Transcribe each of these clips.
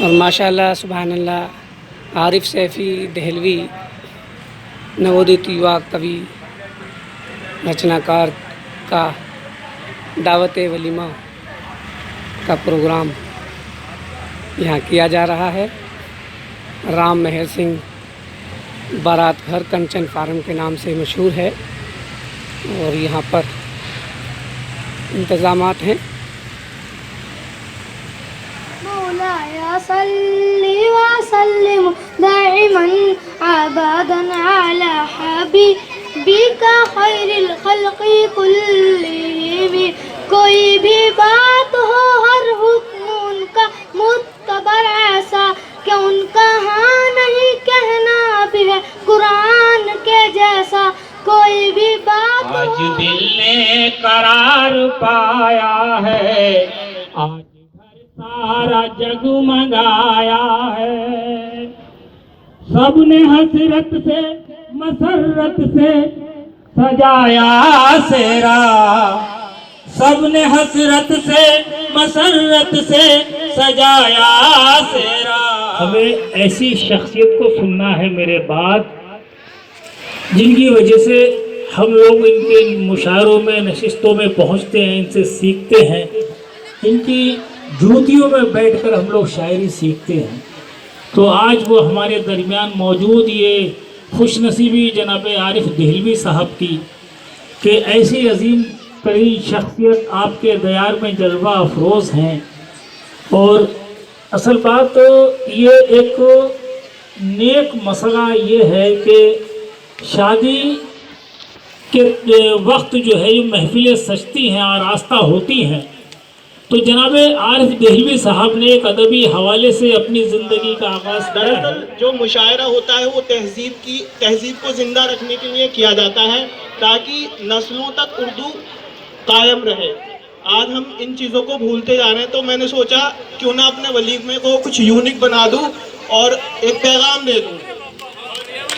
और माशाल्लाह सुभान अल्लाह आरिफ सैफ़ी दहलवी नवोदित युवा कवि रचनाकार का दावत वलीमा का प्रोग्राम यहाँ किया जा रहा है। राम मेहर सिंह बारात घर कंचन फार्म के नाम से मशहूर है और यहाँ पर इंतज़ामात हैं। मौलाया सल्ली व सल्लिम दाइमन अबदन अला हबीबिका खैरिल खल्क़ि कुल्लिहिम। कोई भी बात हो हर हुक्म उनका मुत्तबर ऐसा कि उनका हाँ नहीं कहना भी है कुरान के जैसा। कोई भी बात आज दिल ने करार पाया है, आज घर सारा जगमगाया है। सबने हसरत से मसरत से सजाया सेरा, सबने हसरत से मसरत से सजाया सेरा। हमें ऐसी शख्सियत को सुनना है मेरे बाद, जिनकी वजह से हम लोग इनके मुशायरों में नशिस्तों में पहुंचते हैं, इनसे सीखते हैं, इनकी जूतियों में बैठकर हम लोग शायरी सीखते हैं। तो आज वो हमारे दरमियान मौजूद, ये खुशनसीबी जनाब आरिफ दहलवी साहब की कि ऐसी अजीम तरीन शख्सियत आपके दयार में जज्बा अफरोज़ हैं। और असल बात ये एक नेक मसला ये है कि शादी के वक्त जो है ये महफिलें सजती हैं और आस्था होती हैं। तो जनाब आरिफ दहलवी साहब ने एक अदबी हवाले से अपनी ज़िंदगी का आगाज़ किया। दरअसल जो मुशायरा होता है वो तहजीब को ज़िंदा रखने के लिए किया जाता है ताकि नस्लों तक उर्दू कायम रहे। आज हम इन चीज़ों को भूलते जा रहे हैं, तो मैंने सोचा क्यों ना अपने वलीमे को कुछ यूनिक बना दूं और एक पैगाम दे दूं।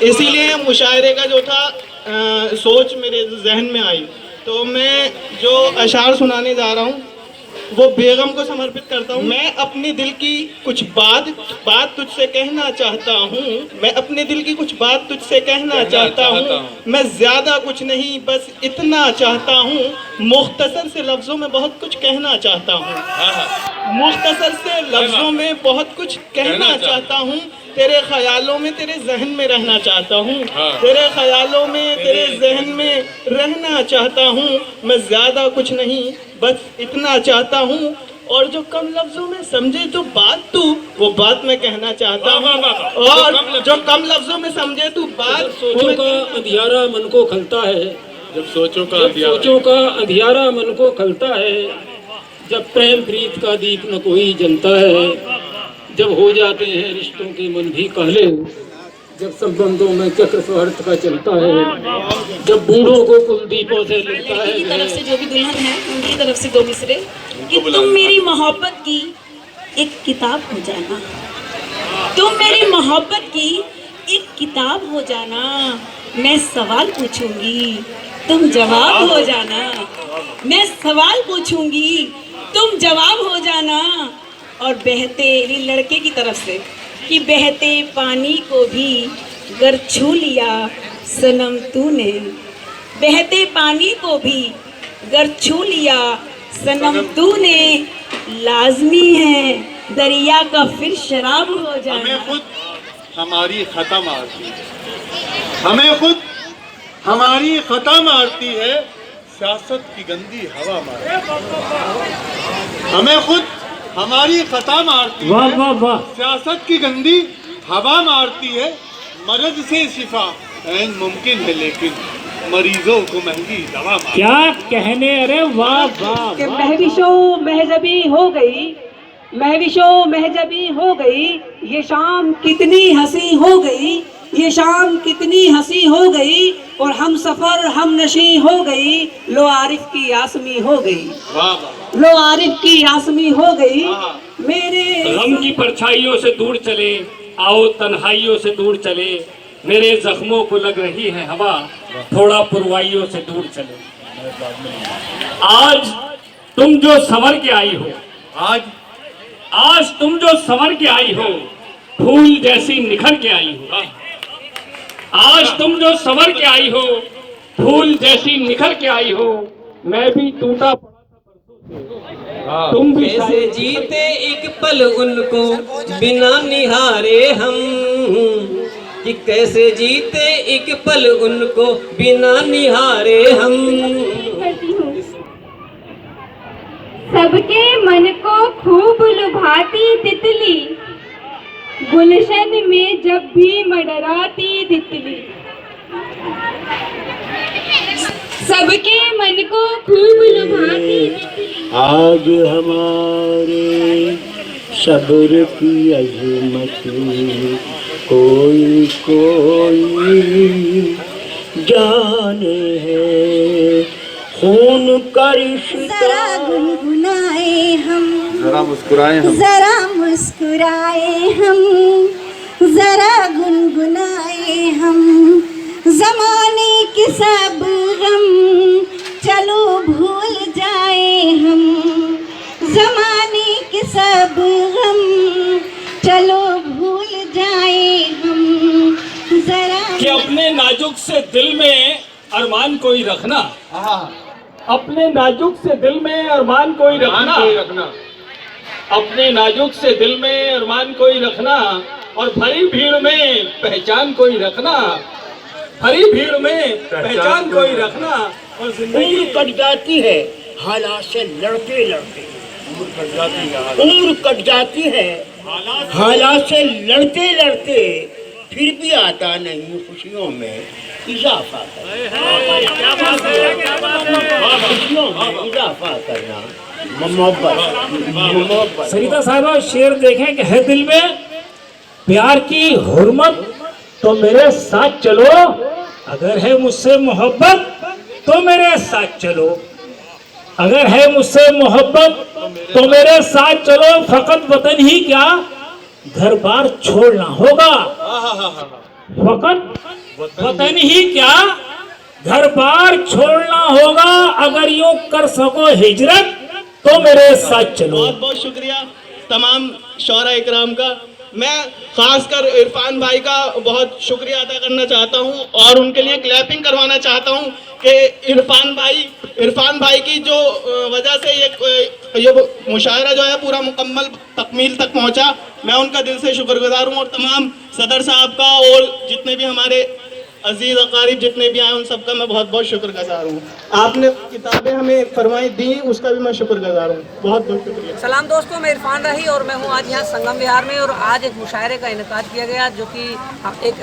इसीलिए मुशायरे का जो था सोच मेरे जहन में आई। तो मैं जो अशार सुनाने जा रहा हूँ वो बेगम को समर्पित करता हूँ। मैं अपने दिल की कुछ बात तुझसे कहना चाहता हूँ, मैं अपने दिल की कुछ बात तुझसे कहना चाहता हूँ। मैं ज़्यादा कुछ नहीं बस इतना चाहता हूँ, मुख्तसर से लफ्ज़ों में बहुत कुछ कहना चाहता हूँ, मुख्तसर से लफ्ज़ों में बहुत कुछ कहना चाहता हूँ। तेरे ख्यालों में तेरे जहन में रहना चाहता हूँ, तेरे ख्यालों में तेरे जहन में रहना चाहता हूँ। मैं ज़्यादा कुछ नहीं बस इतना चाहता हूँ, और जो कम लफ्ज़ों में समझे तो बात तू वो बात मैं कहना चाहता हूँ, और जो कम लफ्ज़ों में समझे तू बात। सोचों का अंधियारा मन को खलता है, जब सोचों का अंधियारा मन को खलता है, जब प्रेम प्रीत का दीप न कोई जलता है, जब हो जाते हैं रिश्तों के मन भी कहले, जब संबंधों में चक्र स्वार्थ का चलता है, जब बूढ़ों को कुलदीपों से लगता है। की तरफ से जो भी दुल्हन है उनकी तरफ से 2 मिसरे कि तुम मेरी मोहब्बत की एक किताब हो जाना, तुम मेरी मोहब्बत की एक किताब हो जाना। मैं सवाल पूछूंगी तुम जवाब हो जाना, मैं सवाल पूछूंगी तुम जवाब हो जाना। और बहते लड़के की तरफ से कि बहते पानी को भी गर छू लिया सनम तूने, बहते पानी को भी गर छू लिया सनम तूने, लाजमी है दरिया का फिर शराब हो जाना। हमें खुद हमारी खता मारती है, हमें खुद हमारी खता मारती है, सियासत की गंदी हवा मारती है। हमें खुद हमारी खता मारती है, सियासत की गंदी हवा मारती है। मर्ज से शिफा ऐन मुमकिन है लेकिन मरीजों को महंगी दवा मारती। क्या कहने, अरे वाह वाह। कि महविशो महजबी हो गई, महविशो महजबी हो गई, ये शाम कितनी हंसी हो गई, ये शाम कितनी हंसी हो गई, और हम सफर हम नशी हो गई, लो आरिफ की आसमी हो गई, लो आरिफ की आसमी हो गई। मेरे गम की परछाइयों से दूर चले, आओ तन्हाइयों से दूर चले, मेरे जख्मों को लग रही है हवा, थोड़ा पुरवाइयों से दूर चले। आज तुम जो सवर के आई हो, आज तुम जो संवर के आई हो, फूल जैसी निखर के आई हो। आज तुम जो संवर के आई हो, फूल जैसी निखर के आई हो। मैं भी टूटा पड़ा था, तुम भी कैसे जीते एक पल उनको बिना निहारे हम, कि कैसे जीते एक पल उनको बिना निहारे हम। सबके मन को खूब लुभाती तितली, गुलशन में जब भी मंडराती तितली। सबके मन को खूब लुभाती तितली। आज हमारे सब्र की अजमत कोई कोई जाने है। खून का रिश्ता जरा गुनगुनाए हम, जरा मुस्कुराए हम, जरा मुस्कुराए हम, जरा गुनगुनाए हम। जमाने के सब गम चलो भूल जाए हम, जमाने के सब गम चलो भूल जाए हम। जरा कि अपने नाजुक से दिल में अरमान कोई रखना, अपने नाजुक से दिल में अरमान कोई रखना, अपने नाजुक से दिल में अरमान कोई रखना, और भरी भीड़ में पहचान कोई रखना, भरी भीड़ में पहचान कोई रखना। और जिंदगी कट जाती है हालात से लड़ते लड़ते, उम्र कट जाती है हालात से लड़ते लड़ते, फिर भी आता नहीं खुशियों में इजाफा करना, खुशियों में इजाफा करना, मोहब्बत। सरिता साहबा शेर देखें कि है दिल में प्यार की हुर्मत तो मेरे साथ चलो, अगर है मुझसे मोहब्बत तो मेरे साथ चलो, अगर है मुझसे मोहब्बत तो मेरे साथ चलो। फकत वतन ही क्या घर बार छोड़ना होगा, फकत वतन ही क्या घर बार छोड़ना होगा। अगर यूं कर सको हिजरत तो मेरे साथ चलो। बहुत बहुत शुक्रिया तमाम शौरा इकराम का। मैं खासकर इरफान भाई का बहुत शुक्रिया अदा करना चाहता हूं और उनके लिए क्लैपिंग करवाना चाहता हूं कि इरफान भाई की जो वजह से ये मुशायरा जो है पूरा मुकम्मल तकमील तक पहुंचा, मैं उनका दिल से शुक्रगुजार हूं। और तमाम सदर साहब का और जितने भी हमारे अजीज अकारीब जितने भी आए उन सबका मैं बहुत बहुत शुक्रगुजार हूँ। आपने किताबें हमें फरमाई दी उसका भी मैं शुक्रगुजार हूँ, बहुत बहुत शुक्रिया। सलाम दोस्तों, मैं इरफान रही और मैं हूँ आज यहाँ संगम विहार में, और आज एक मुशायरे का इनेकाद किया गया जो कि एक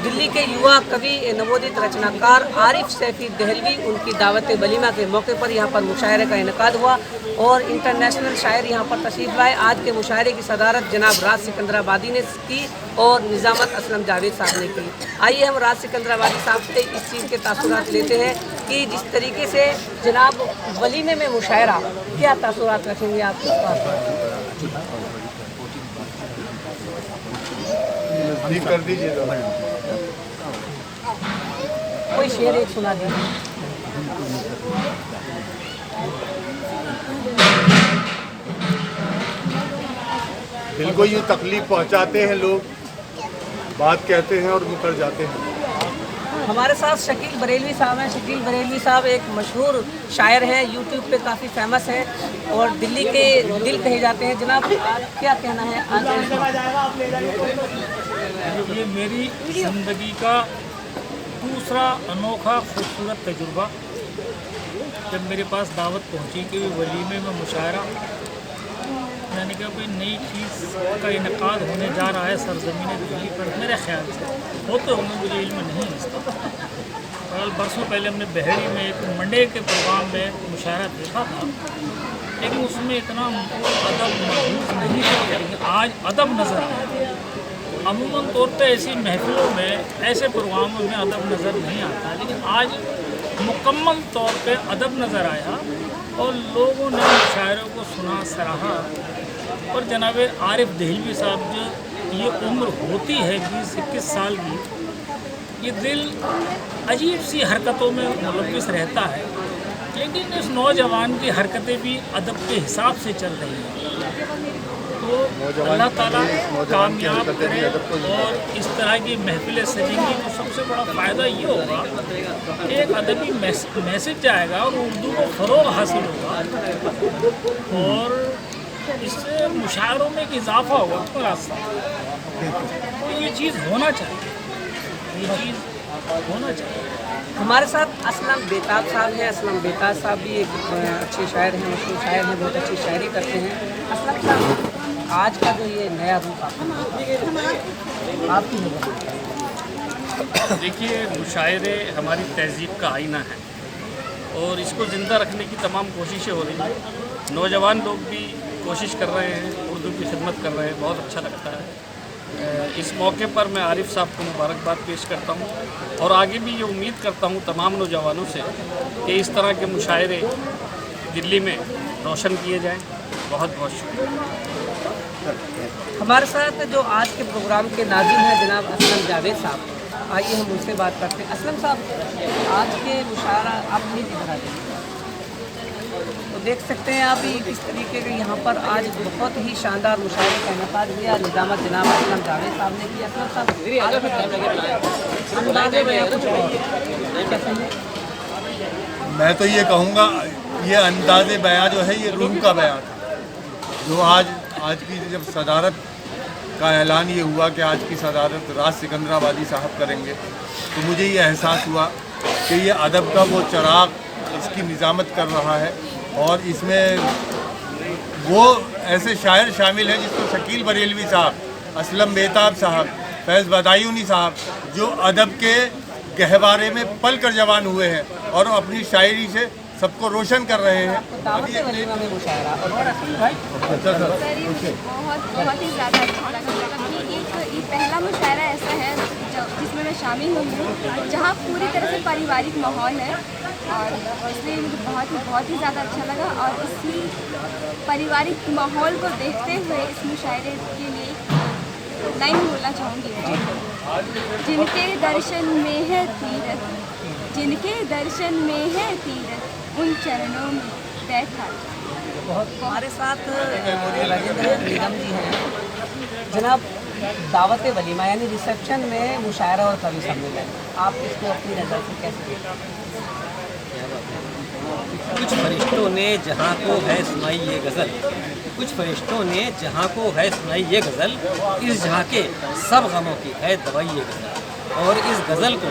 दिल्ली के युवा कवि नवोदित रचनाकार आरिफ सैफी दहलवी उनकी दावत वलीमा के मौके पर यहाँ पर मुशायरे का इनेकाद हुआ और इंटरनेशनल शायर यहाँ पर तशरीफ लाए। आज के मुशायरे की सदारत जनाब राज सिकंदराबादी ने की और निज़ामत असलम जावेद साहब ने की। आइए हम राज सिकंदराबादी साहब से इस चीज़ के तासुरात लेते हैं कि जिस तरीके से जनाब वलीमे में मुशायरा, क्या तासुरात रखेंगे आप इस बात नजदीक कर दीजिएगा। कोई शेर एक सुना दीजिए। दिल को यूँ तकलीफ पहुंचाते हैं लोग, बात कहते हैं और मुकर जाते हैं। हमारे साथ शकील बरेलवी साहब हैं। शकील बरेलवी साहब एक मशहूर शायर हैं, यूट्यूब पे काफ़ी फेमस है और दिल्ली के दिल कहे जाते हैं। जनाब क्या कहना है आज? ये मेरी ज़िंदगी का दूसरा अनोखा खूबसूरत तजुर्बा। जब मेरे पास दावत पहुंची कि वलीमे में मुशायरा, मैंने कहा कोई नई चीज़ का इनकाद होने जा रहा है सरज़मीन दिल्ली पर। मेरे ख्याल से होते होंगे, मुझे इल्म नहीं है इसका। कल बरसों पहले हमने बहरी में एक मंडे के प्रोग्राम में मुशायरा देखा था, लेकिन उसमें इतना अदब महसूस नहीं था, लेकिन आज अदब नज़र आया। अमूमन तौर पर ऐसी महफिलों में, ऐसे प्रोग्रामों में अदब नज़र नहीं आता, लेकिन आज मुकम्मल तौर पे अदब नज़र आया और लोगों ने शायरों को सुना, सराहा। और जनाब आरिफ दहलवी साहब जो ये उम्र होती है 20-21 साल की, ये दिल अजीब सी हरकतों में मुलव्विस रहता है, लेकिन इस नौजवान की हरकतें भी अदब के हिसाब से चल रही हैं। को अल्लाह ताला कामयाब करे और इस तरह की महफिलें सजेंगी तो सबसे बड़ा फ़ायदा ये होगा कि एक अदबी मैसेज जाएगा और उर्दू को फ़रोग़ हासिल होगा और इससे मुशायरों में एक इजाफा होगा रास्ता। तो ये चीज़ होना चाहिए, ये चीज़ होना चाहिए। हमारे साथ असलम बेताब साहब हैं। असलम बेताब साहब भी एक अच्छे शायर हैं, मशहूर शायर हैं, बहुत अच्छी शायरी करते हैं। असलम साहब, आज का जो ये नया रूप आपकी नज़र, देखिए, मुशायरे हमारी तहज़ीब का आईना है और इसको ज़िंदा रखने की तमाम कोशिशें हो रही हैं। नौजवान लोग भी कोशिश कर रहे हैं, उर्दू की खिदमत कर रहे हैं, बहुत अच्छा लगता है। इस मौके पर मैं आरिफ साहब को मुबारकबाद पेश करता हूँ और आगे भी ये उम्मीद करता हूँ तमाम नौजवानों से कि इस तरह के मुशायरे दिल्ली में रोशन किए जाएं। बहुत बहुत शुक्रिया। हमारे साथ जो आज के प्रोग्राम के नाज़िम हैं जनाब असलम जावेद साहब, आइए हम उनसे बात करते हैं। असलम साहब, आज के मुशायरा आप नहीं दिख रहा है तो देख सकते हैं आप ही किस तरीके के यहाँ पर आज बहुत ही शानदार मुशायरे का इनेकाद हुआ। निजामत जनाब असलम जावेद साहब ने किया। असलम साहब, मैं तो ये कहूँगा, ये अंदाज़े बयां जो है ये रूम का बयां था, जो आज की जब सदारत का ऐलान ये हुआ कि आज की सदारत राज सिकंदराबादी साहब करेंगे, तो मुझे ये एहसास हुआ कि ये अदब का वो चिराग इसकी निज़ामत कर रहा है और इसमें वो ऐसे शायर शामिल हैं जिसको शकील बरेलवी साहब, असलम बेताब साहब, फैज़ बदायूनी साहब, जो अदब के गहवारे में पल कर जवान हुए हैं और अपनी शायरी से सबको रोशन कर रहे हैं। बहुत ही ज़्यादा अच्छा लगा कि एक पहला मुशायरा ऐसा है जिसमें मैं शामिल हुई हूँ जहाँ पूरी तरह से पारिवारिक माहौल है और इसलिए मुझे बहुत ही ज़्यादा अच्छा लगा। और इसी पारिवारिक माहौल को देखते हुए इस मुशायरे के लिए लाइन बोलना चाहूँगी। जिनके दर्शन में है तीरथ, जिनके दर्शन में है तीरथ, उन चरणों में बैठा। हमारे साथ राजेंद्र निगम जी हैं। जनाब, दावत वलीमा यानी रिसेप्शन में मुशायरा और कवि सम्मेलन, आप इसको अपनी नज़र से कैसे देखते हैं? कुछ फरिश्तों ने जहाँ को है सुनाई ये गज़ल, कुछ फरिश्तों ने जहाँ को है सुनाई ये गज़ल, इस जहाँ के सब गमों की है दवाई ये गज़ल। और इस गज़ल को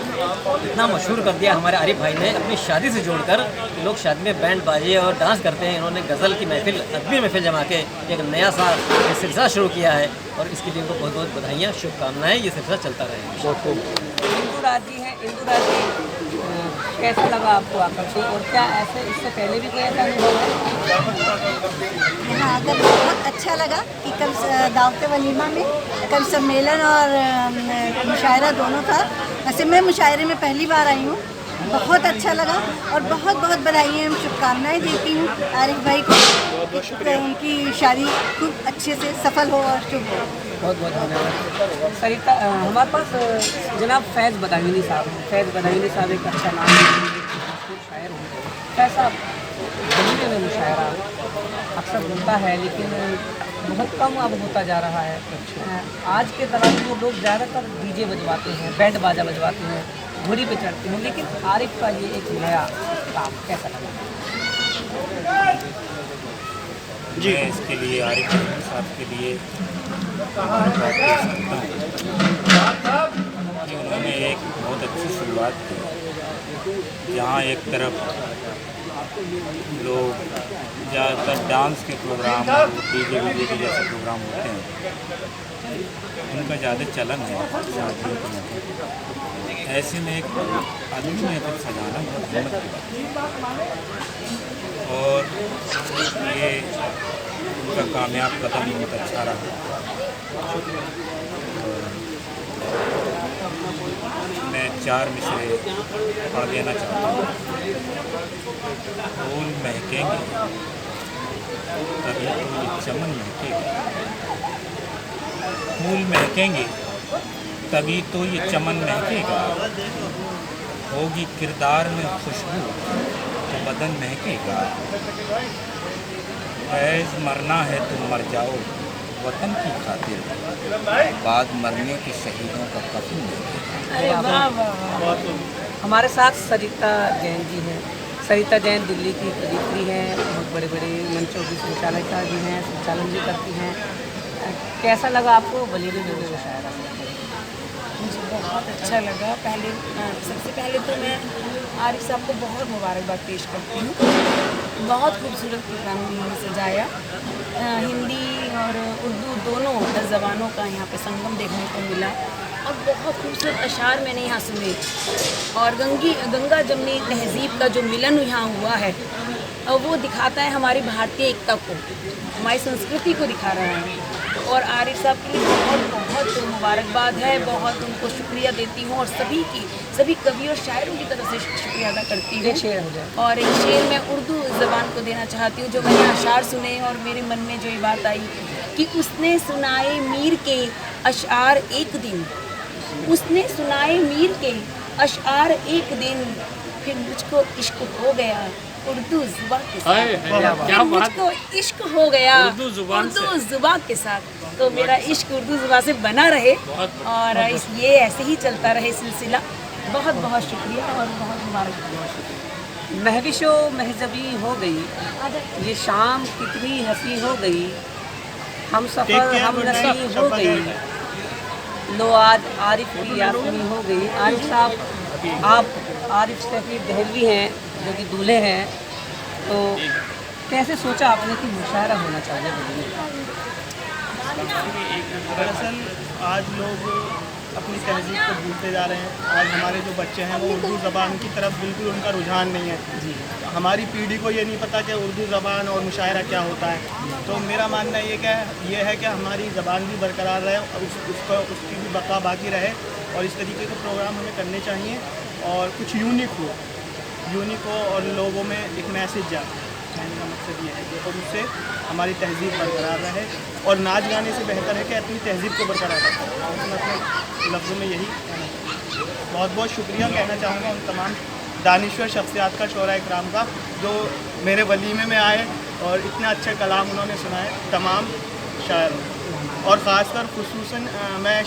इतना मशहूर कर दिया हमारे आरिफ भाई ने अपनी शादी से जोड़कर, लोग शादी में बैंड बाजे और डांस करते हैं। इन्होंने गज़ल की महफिल, अदबी महफिल जमा के एक नया सा सिलसिला शुरू किया है और इसके लिए उनको बहुत बहुत बधाइयाँ, शुभकामनाएँ। ये सिलसिला चलता रहेगा। इंदुराज जी हैं। इंदुराज जी, कैसा लगा आपको आकर के और क्या ऐसे इससे पहले भी कोई ऐसा अनुभव है? हाँ, अगर बहुत अच्छा लगा कि कल दावत वलीमा में कल सम्मेलन और मुशायरा दोनों था। वैसे मैं मुशायरे में पहली बार आई हूँ, बहुत अच्छा लगा और बहुत बहुत बधाइयाँ, शुभकामनाएँ देती हूँ आरिफ भाई को, उनकी शादी खूब अच्छे से सफल हो और शुभ हो। बहुत बहुत धन्यवाद। सरिता, हमारे पास जनाब फैज़ बदायूनी साहब हैं। फैज़ बदायूनी साहब एक अच्छा नाम है, शायर हैं। फैज़ साहब, दिल्ली में मुशायरा अक्सर होता है लेकिन बहुत कम अब होता जा रहा है। आज के दौरान में लोग ज़्यादातर डीजे बजवाते हैं, बैंड बाजा बजवाते हैं, घोड़ी पे चढ़ते हैं, लेकिन आरिफ का ये एक नया काम कैसा लगा? मैं इसके लिए आरिफ साहब के लिए कि उन्होंने एक बहुत अच्छी शुरुआत की, जहाँ एक तरफ लोग ज़्यादातर डांस के प्रोग्राम और डीजे वीजे के जैसे प्रोग्राम होते हैं, उनका ज़्यादा चलन है शादियों के मौके। ऐसे में एक आदमी में कुछ सजाना बहुत हिम्मत की बात और ये उनका कामयाब कदम बहुत अच्छा रहा। मैं 4 मिसरे पढ़ देना चाहता हूँ। फूल महकेंगे तभी तो ये चमन महकेगा, फूल महकेंगे तभी तो ये चमन महकेगा, होगी किरदार में खुशबू तो बदन महकेगा। फैज़ मरना है तुम मर जाओ, वतन की खातिर बाद मरने के शहीदों का कफन नहीं। अरे वाह वाह वाह। हमारे साथ सरिता जैन जी हैं। सरिता जैन दिल्ली की कवियत्री हैं, बहुत बड़े बड़े मंचों की संचालिका भी हैं, संचालन भी करती हैं। कैसा लगा आपको वलीमे में मुशायरा? मुझे बहुत अच्छा लगा। सबसे पहले तो मैं आरिफ साहब को बहुत मुबारकबाद पेश करती हूँ। बहुत खूबसूरत प्रोग्राम उन्होंने सजाया। हिंदी और उर्दू दोनों ज़बानों का यहाँ पे संगम देखने को मिला और बहुत खूबसूरत अशार मैंने यहाँ सुने। और गंगा जमनी तहज़ीब का जो मिलन यहाँ हुआ है वो दिखाता है हमारी भारतीय एकता को, हमारी संस्कृति को दिखा रहा है। और आरिफ साहब के लिए बहुत बहुत मुबारकबाद है, बहुत उनको शुक्रिया देती हूँ और सभी कवि और शायरों की तरफ से शुक्रिया अदा करती हूँ। और एक शेर मैं उर्दू ज़बान को देना चाहती हूँ जो मैंने अशार सुने और मेरे मन में जो ये बात आई कि उसने सुनाए मीर के अशार एक दिन, उसने सुनाए मीर के अशार एक दिन, फिर मुझको इश्क हो गया उर्दू ज़ुबान के साथ, फिर मुझको इश्क हो गया उर्दू ज़ुबान के साथ। तो मेरा इश्क उर्दू ज़ुबान से बना रहे और ये ऐसे ही चलता रहे सिलसिला। बहुत बहुत शुक्रिया और बहुत मुबारक। महविशो महजबी हो गई, ये शाम कितनी हंसी हो गई, हम सफ़र हम नसी हो गई, लो आज आरिफ की यासमी हो गई। आरिफ साहब, आप आरिफ सैफी दहलवी हैं जो कि दूल्हे हैं, तो कैसे सोचा आपने कि मुशायरा होना चाहिए? दरअसल आज लोग अपनी तहज़ीब को भूलते जा रहे हैं। आज हमारे जो बच्चे हैं वो उर्दू ज़बान की तरफ बिल्कुल उनका रुझान नहीं है। हमारी पीढ़ी को ये नहीं पता कि उर्दू ज़बान और मुशायरा क्या होता है। तो मेरा मानना ये है कि हमारी ज़बान भी बरकरार रहे और उसकी भी बका बाकी रहे और इस तरीके के प्रोग्राम हमें करने चाहिए और कुछ यूनिक हो और लोगों में एक मैसेज जाए। कहने का मकसद ये है कि और उससे हमारी तहज़ीब बरकरार रहे और नाच गाने से बेहतर है कि अपनी तहज़ीब को बरकरार रखें। और अपने लफ्ज़ों में यही बहुत बहुत शुक्रिया कहना चाहूँगा उन तमाम दानिश्वर शख्सियात का, शोरा इकराम का, जो मेरे वलीमे में आए और इतना अच्छा कलाम उन्होंने सुनाए, तमाम शायरों और ख़ासकर खुसूसन मैं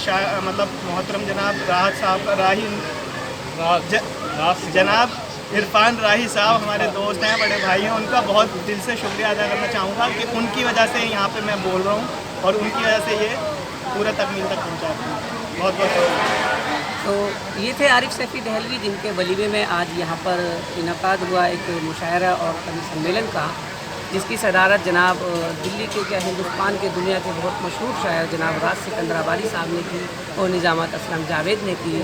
मतलब मोहतरम जनाब राहत साहब का जनाब इरफान राही साहब हमारे दोस्त हैं, बड़े भाई हैं, उनका बहुत दिल से शुक्रिया अदा करना चाहूँगा कि उनकी वजह से यहाँ पे मैं बोल रहा हूँ और उनकी वजह से ये पूरा तकमील तक पहुँचाते हैं। बहुत बहुत शुक्रिया। तो ये थे आरिफ सैफी दहलवी जिनके वलीमे में आज यहाँ पर इनकाद हुआ एक मुशायरा और कवि सम्मेलन का, जिसकी सदारत जनाब दिल्ली के क्या हिंदुस्तान के दुनिया के बहुत मशहूर शायर जनाब राज सिकंदराबादी साहब ने की और निजामत असलम जावेद ने की।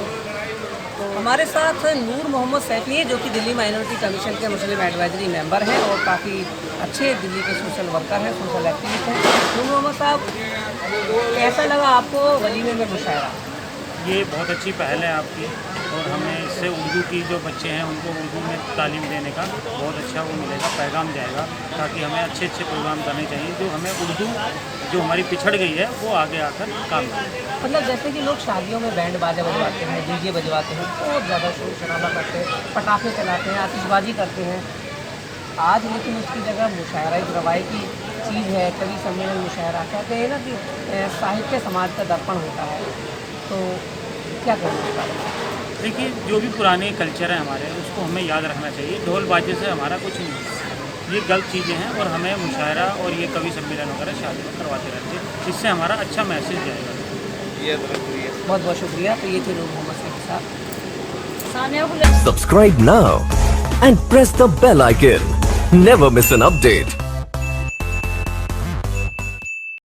हमारे साथ नूर मोहम्मद सैफी है जो कि दिल्ली माइनॉरिटी कमीशन के मुस्लिम एडवाइजरी मेंबर हैं और काफ़ी अच्छे दिल्ली के सोशल वर्कर हैं, सोशल एक्टिविस्ट हैं। नूर मोहम्मद साहब, कैसा लगा आपको वलीमे में मुशायरा? ये बहुत अच्छी पहल है आपकी और हमें इससे उर्दू की जो बच्चे हैं उनको उर्दू में तालीम देने का बहुत अच्छा वो मिलेगा, पैगाम जाएगा, ताकि हमें अच्छे प्रोग्राम करने चाहिए जो हमें उर्दू जो हमारी पिछड़ गई है वो आगे आकर काम करे। मतलब जैसे कि लोग शादियों में बैंड बाजा बजवाते हैं, डीजे बजवाते हैं, बहुत ज़्यादा शोर शराबा करते हैं, पटाखे चलाते हैं, आतिशबाजी करते हैं। आज लेकिन उसकी जगह मुशायरा एक रवायती चीज़ है, कवि सम्मेलन मुशायरा। कहते हैं ना कि साहित्य समाज का दर्पण होता है, तो क्या करना है? देखिए, जो भी पुराने कल्चर है हमारे उसको हमें याद रखना चाहिए। ढोल बाजे से हमारा कुछ नहीं है, ये गलत चीज़ें हैं और हमें मुशायरा और ये कवि सम्मेलन वगैरह शादी में करवाते रहते हैं, इससे हमारा अच्छा मैसेज जाएगा। बहुत बहुत शुक्रिया। तो ये थे नूर मोहम्मद सैफी साहब। Subscribe now and press the bell icon. Never miss an update.